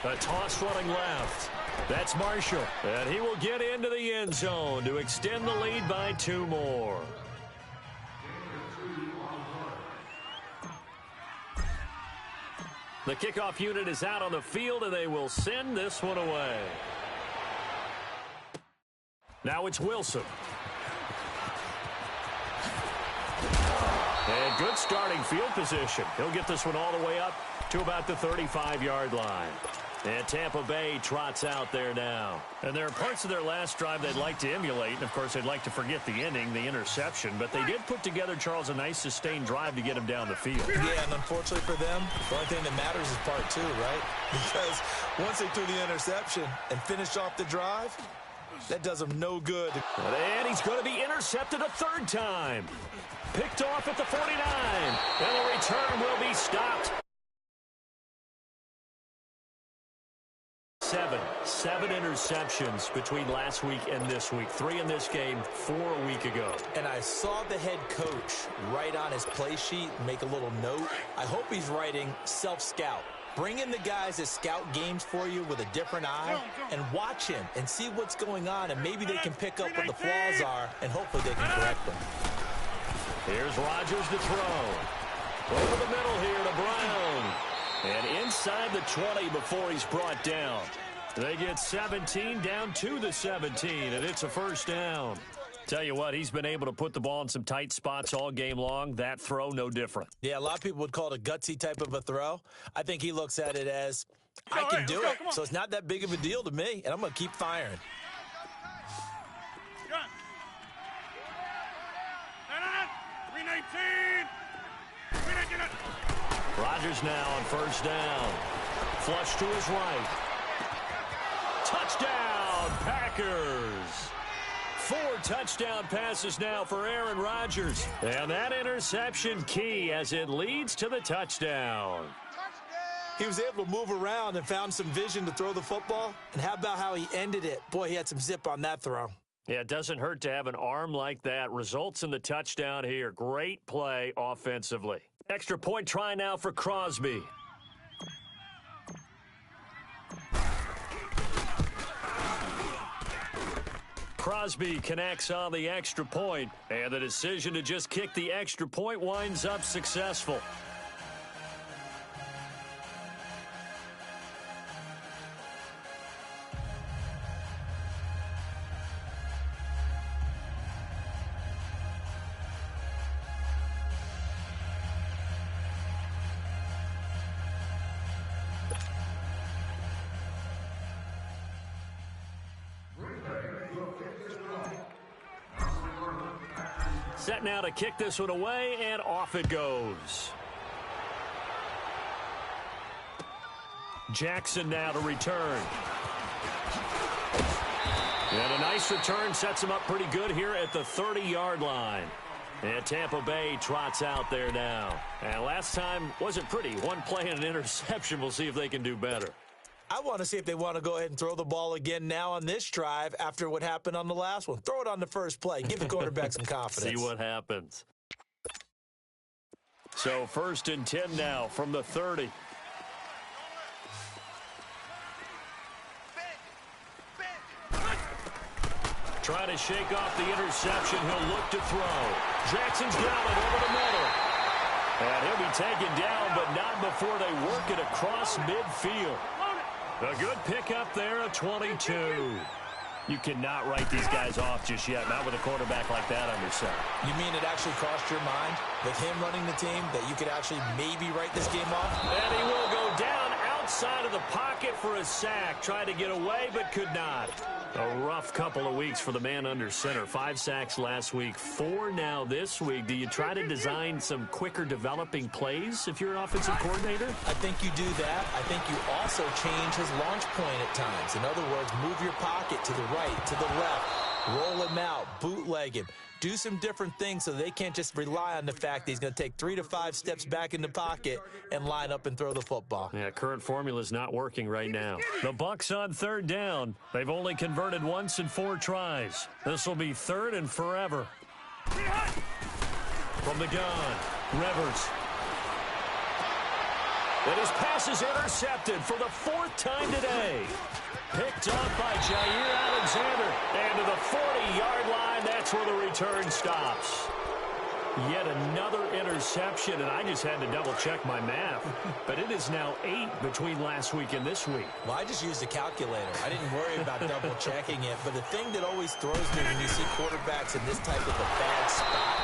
[SPEAKER 4] A toss running left. That's Marshall. And he will get into the end zone to extend the lead by 2 more. The kickoff unit is out on the field, and they will send this one away. Now it's Wilson. And good starting field position. He'll get this one all the way up to about the 35-yard line. And Tampa Bay trots out there now. And there are parts of their last drive they'd like to emulate. And, of course, they'd like to forget the ending, the interception. But they did put together, Charles, a nice sustained drive to get him down the field.
[SPEAKER 5] Yeah, and unfortunately for them, the only thing that matters is part 2, right? Because once they threw the interception and finished off the drive, that does them no good.
[SPEAKER 4] And he's going to be intercepted a 3rd time. Picked off at the 49. And the return will be stopped. Seven interceptions between last week and this week. 3 in this game, 4 a week ago.
[SPEAKER 5] And I saw the head coach write on his play sheet, make a little note. I hope he's writing self-scout, Bring in the guys that scout games for you with a different eye and watch him and see what's going on, and maybe they can pick up what the flaws are, and hopefully they can correct them.
[SPEAKER 4] Here's Rodgers to throw. Over the middle here to Brown. And inside the 20 before he's brought down. They get 17 down to the 17, and it's a first down. Tell you what, he's been able to put the ball in some tight spots all game long. That throw, no different.
[SPEAKER 5] Yeah, a lot of people would call it a gutsy type of a throw. I think he looks at it as, I can do it. So it's not that big of a deal to me, and I'm going to keep firing.
[SPEAKER 6] Gun. 319. 319.
[SPEAKER 4] Rodgers now on first down. Flush to his right. Touchdown, Packers. 4 touchdown passes now for Aaron Rodgers. And that interception key as it leads to the touchdown.
[SPEAKER 5] He was able to move around and found some vision to throw the football. And how about how he ended it? Boy, he had some zip on that throw.
[SPEAKER 4] Yeah, it doesn't hurt to have an arm like that. Results in the touchdown here. Great play offensively. Extra point try now for Crosby. Crosby connects on the extra point, and the decision to just kick the extra point winds up successful. Set now to kick this one away, and off it goes. Jackson now to return. And a nice return sets him up pretty good here at the 30-yard line. And Tampa Bay trots out there now. And last time wasn't pretty. One play and an interception. We'll see if they can do better.
[SPEAKER 5] I want to see if they want to go ahead and throw the ball again now on this drive after what happened on the last one. Throw it on the first play. Give the quarterback some confidence.
[SPEAKER 4] See what happens. So 1st and 10 now from the 30. Trying to shake off the interception. He'll look to throw. Jackson's got it over the middle. And he'll be taken down, but not before they work it across midfield. A good pickup there, a 22. You cannot write these guys off just yet, not with a quarterback like that under center.
[SPEAKER 5] You mean it actually crossed your mind, with him running the team, that you could actually maybe write this game off?
[SPEAKER 4] And he will go down outside of the pocket for a sack. Tried to get away, but could not. A rough couple of weeks for the man under center. 5 sacks last week, 4 now this week. Do you try to design some quicker developing plays if you're an offensive coordinator?
[SPEAKER 5] I think you do that. I think you also change his launch point at times. In other words, move your pocket to the right, to the left, roll him out, bootleg him. Do some different things so they can't just rely on the fact that he's going to take 3 to 5 steps back in the pocket and line up and throw the football.
[SPEAKER 4] Yeah, current formula is not working right now. The Bucs on 3rd down. They've only converted once in 4 tries. This will be 3rd and forever. From the gun, Rivers. And his pass is intercepted for the 4th time today. Picked up by Jair Alexander. And to the 40-yard line, that's where the return stops. Yet another interception, and I just had to double-check my math. But it is now 8 between last week and this week.
[SPEAKER 5] Well, I just used a calculator. I didn't worry about double-checking it. But the thing that always throws me when you see quarterbacks in this type of a bad spot,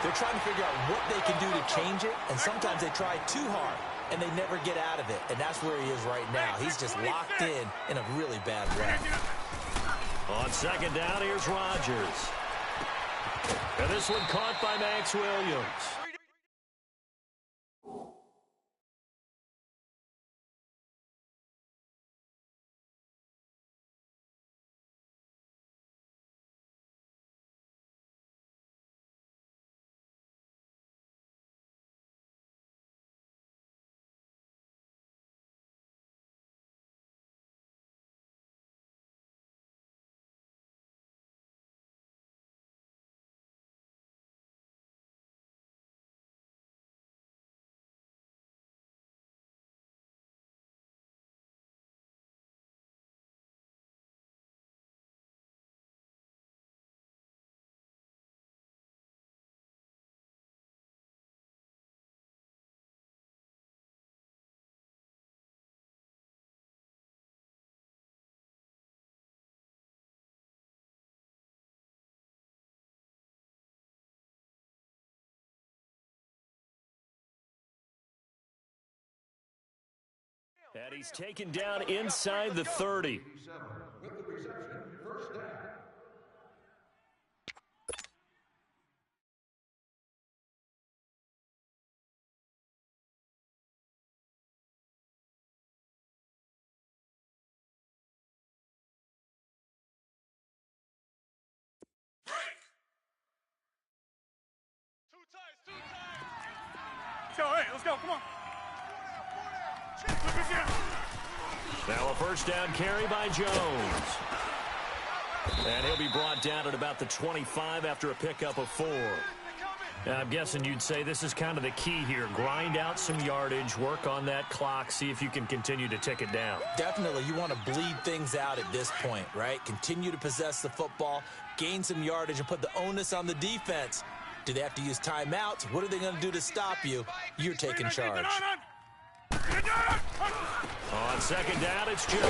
[SPEAKER 5] they're trying to figure out what they can do to change it, and sometimes they try too hard, and they never get out of it. And that's where he is right now. He's just locked in a really bad way.
[SPEAKER 4] On 2nd down, here's Rodgers. And this one caught by Max Williams. And he's taken down inside the 30.
[SPEAKER 6] With the reception, first down. Let's go, hey, let's go, come on.
[SPEAKER 4] Now a first down carry by Jones. And he'll be brought down at about the 25 after a pickup of 4. Now, I'm guessing you'd say this is kind of the key here. Grind out some yardage, work on that clock, see if you can continue to tick it down.
[SPEAKER 5] Definitely, you want to bleed things out at this point, right? Continue to possess the football, gain some yardage, and put the onus on the defense. Do they have to use timeouts? What are they going to do to stop you? You're taking charge.
[SPEAKER 4] On second down, it's Jones.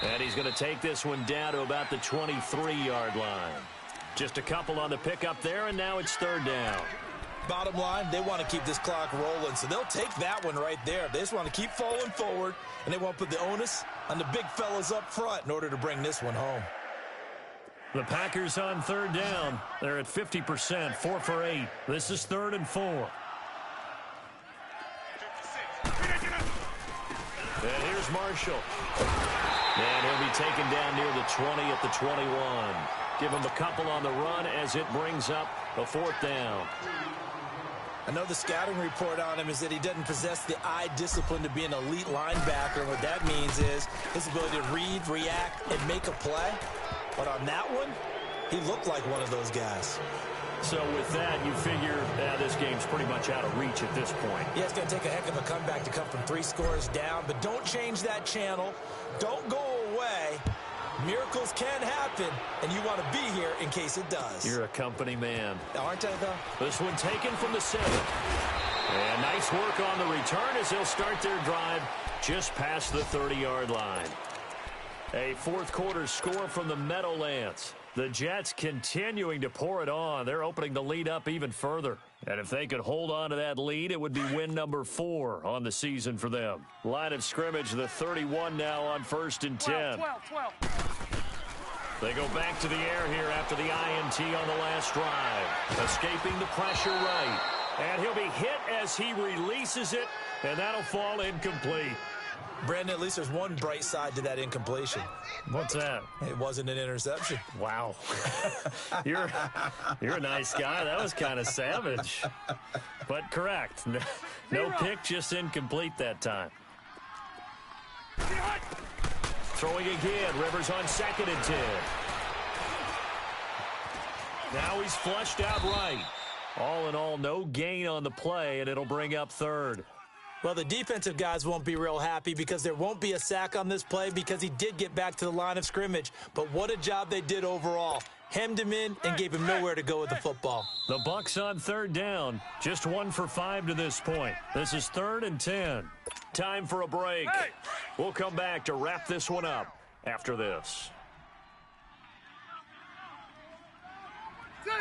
[SPEAKER 4] And he's going to take this one down to about the 23-yard line. Just a couple on the pickup there, and now it's third down.
[SPEAKER 5] Bottom line, they want to keep this clock rolling, so they'll take that one right there. They just want to keep falling forward, and they want to put the onus on the big fellas up front in order to bring this one home.
[SPEAKER 4] The Packers on third down. They're at 50%, 4 for 8. This is 3rd and 4. And here's Marshall. And he'll be taken down near the 20 at the 21. Give him a couple on the run as it brings up a 4th down.
[SPEAKER 5] I know the scouting report on him is that he doesn't possess the eye discipline to be an elite linebacker. And what that means is his ability to read, react, and make a play. But on that one, he looked like one of those guys.
[SPEAKER 4] So with that, you figure this game's pretty much out of reach at this point.
[SPEAKER 5] Yeah, it's going to take a heck of a comeback to come from 3 scores down. But don't change that channel. Don't go away. Miracles can happen, and you want to be here in case it does.
[SPEAKER 4] You're a company man.
[SPEAKER 5] Aren't I, though?
[SPEAKER 4] This one taken from the 7. And nice work on the return as they'll start their drive just past the 30-yard line. A 4th quarter score from the Meadowlands. The Jets continuing to pour it on. They're opening the lead up even further. And if they could hold on to that lead, it would be win number 4 on the season for them. Line of scrimmage, the 31 now on 1st and 10.
[SPEAKER 6] 12.
[SPEAKER 4] They go back to the air here after the INT on the last drive. Escaping the pressure right. And he'll be hit as he releases it, and that'll fall incomplete.
[SPEAKER 5] Brandon, at least there's one bright side to that incompletion.
[SPEAKER 4] What's that?
[SPEAKER 5] It wasn't an interception.
[SPEAKER 4] Wow. You're a nice guy. That was kind of savage. But correct. No pick, just incomplete that time. Throwing again. Rivers on 2nd and 10. Now he's flushed out right. All in all, no gain on the play, and it'll bring up 3rd.
[SPEAKER 5] Well, the defensive guys won't be real happy because there won't be a sack on this play because he did get back to the line of scrimmage. But what a job they did overall. Hemmed him in and gave him nowhere to go with the football.
[SPEAKER 4] The Bucs on 3rd down. Just 1 for 5 to this point. This is 3rd and 10. Time for a break. We'll come back to wrap this one up after this.
[SPEAKER 6] Good.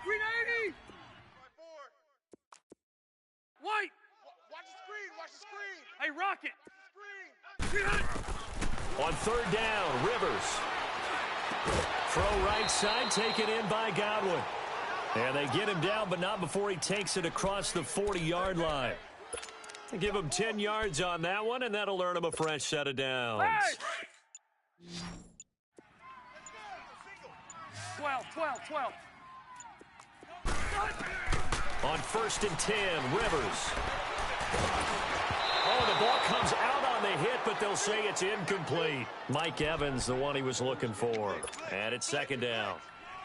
[SPEAKER 6] 390. White. Watch the screen. Hey, Rocket.
[SPEAKER 4] On 3rd down, Rivers. Throw right side, taken in by Godwin. And they get him down, but not before he takes it across the 40-yard line. Give him 10 yards on that one, and that'll earn him a fresh set of downs.
[SPEAKER 6] Hey! 12.
[SPEAKER 4] On 1st and 10, Rivers. Oh, the ball comes out on the hit, but they'll say it's incomplete. Mike Evans, the one he was looking for. And it's 2nd down.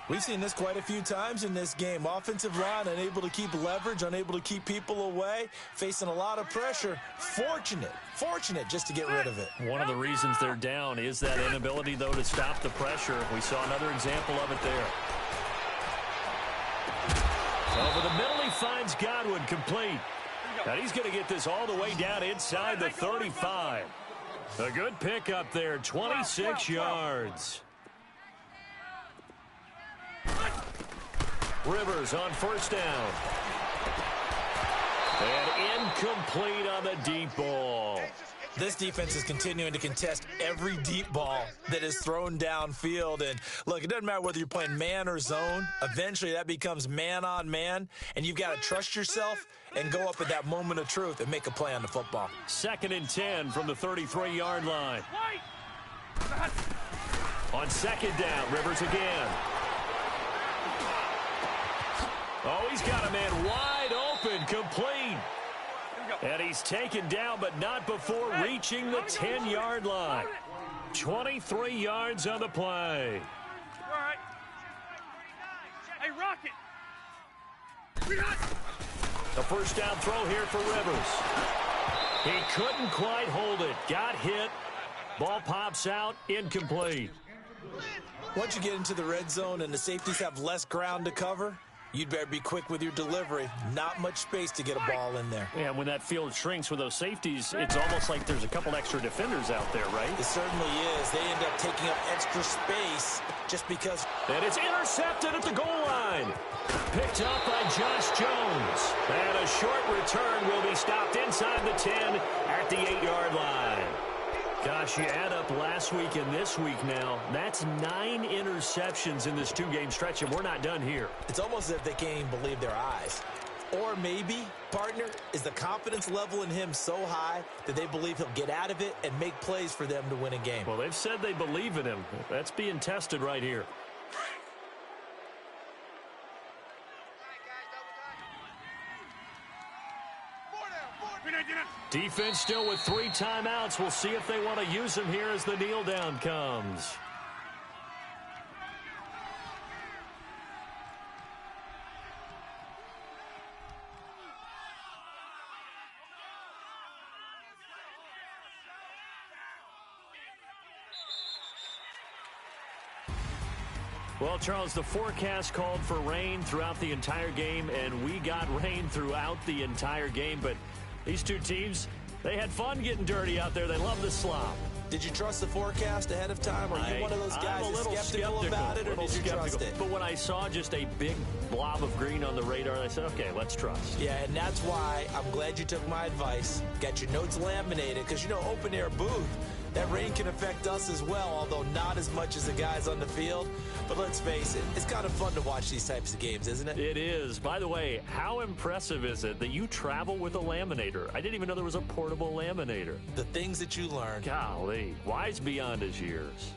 [SPEAKER 5] We've seen this quite a few times in this game. Offensive line unable to keep leverage, unable to keep people away, facing a lot of pressure. Fortunate just to get rid of it.
[SPEAKER 4] One of the reasons they're down is that inability, though, to stop the pressure. We saw another example of it there. Over the middle, he finds Godwin complete. And he's going to get this all the way down inside the 35. A good pickup there, 26 yards. Rivers on 1st down. And incomplete on the deep ball.
[SPEAKER 5] This defense is continuing to contest every deep ball that is thrown downfield. And, look, it doesn't matter whether you're playing man or zone. Eventually, that becomes man on man, and you've got to trust yourself and go up at that moment of truth and make a play on the football.
[SPEAKER 4] 2nd and 10 from the 33-yard line. On 2nd down, Rivers again. Oh, he's got a man wide open, complete. And he's taken down, but not before reaching the 10-yard line. 23 yards on the play.
[SPEAKER 6] All right. Hey, Rocket.
[SPEAKER 4] A first down throw here for Rivers. He couldn't quite hold it. Got hit. Ball pops out, incomplete.
[SPEAKER 5] Once you get into the red zone and the safeties have less ground to cover, you'd better be quick with your delivery. Not much space to get a ball in there.
[SPEAKER 4] Yeah, when that field shrinks with those safeties, it's almost like there's a couple extra defenders out there, right?
[SPEAKER 5] It certainly is. They end up taking up extra space just because.
[SPEAKER 4] And it's intercepted at the goal line. Picked up by Josh Jones. And a short return will be stopped inside the 10 at the 8-yard line. Gosh, you add up last week and this week now, that's 9 interceptions in this 2-game stretch, and we're not done here.
[SPEAKER 5] It's almost as if they can't even believe their eyes. Or maybe, partner, is the confidence level in him so high that they believe he'll get out of it and make plays for them to win a game.
[SPEAKER 4] Well, they've said they believe in him. That's being tested right here. Defense still with 3 timeouts. We'll see if they want to use them here as the kneel down comes. Well, Charles, the forecast called for rain throughout the entire game, and we got rain throughout the entire game, but these two teams, they had fun getting dirty out there. They love the slop.
[SPEAKER 5] Did you trust the forecast ahead of time? Are you one of those guys that's skeptical about it, or did you trust it?
[SPEAKER 4] But when I saw just a big blob of green on the radar, I said, okay, let's trust.
[SPEAKER 5] Yeah, and that's why I'm glad you took my advice. Got your notes laminated, because, you know, open-air booth, that rain can affect us as well, although not as much as the guys on the field. But let's face it, it's kind of fun to watch these types of games, isn't it?
[SPEAKER 4] It is. By the way, how impressive is it that you travel with a laminator? I didn't even know there was a portable laminator.
[SPEAKER 5] The things that you learn.
[SPEAKER 4] Golly, wise beyond his years.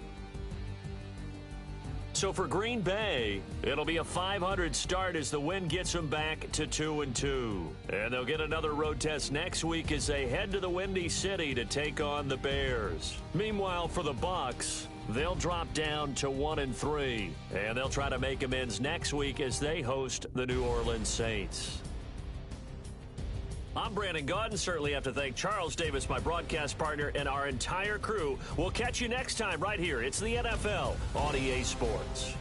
[SPEAKER 4] So for Green Bay, it'll be a .500 start as the win gets them back to 2-2. And they'll get another road test next week as they head to the Windy City to take on the Bears. Meanwhile, for the Bucs, they'll drop down to 1-3. And they'll try to make amends next week as they host the New Orleans Saints. I'm Brandon Gaudin. Certainly have to thank Charles Davis, my broadcast partner, and our entire crew. We'll catch you next time right here. It's the NFL on EA Sports.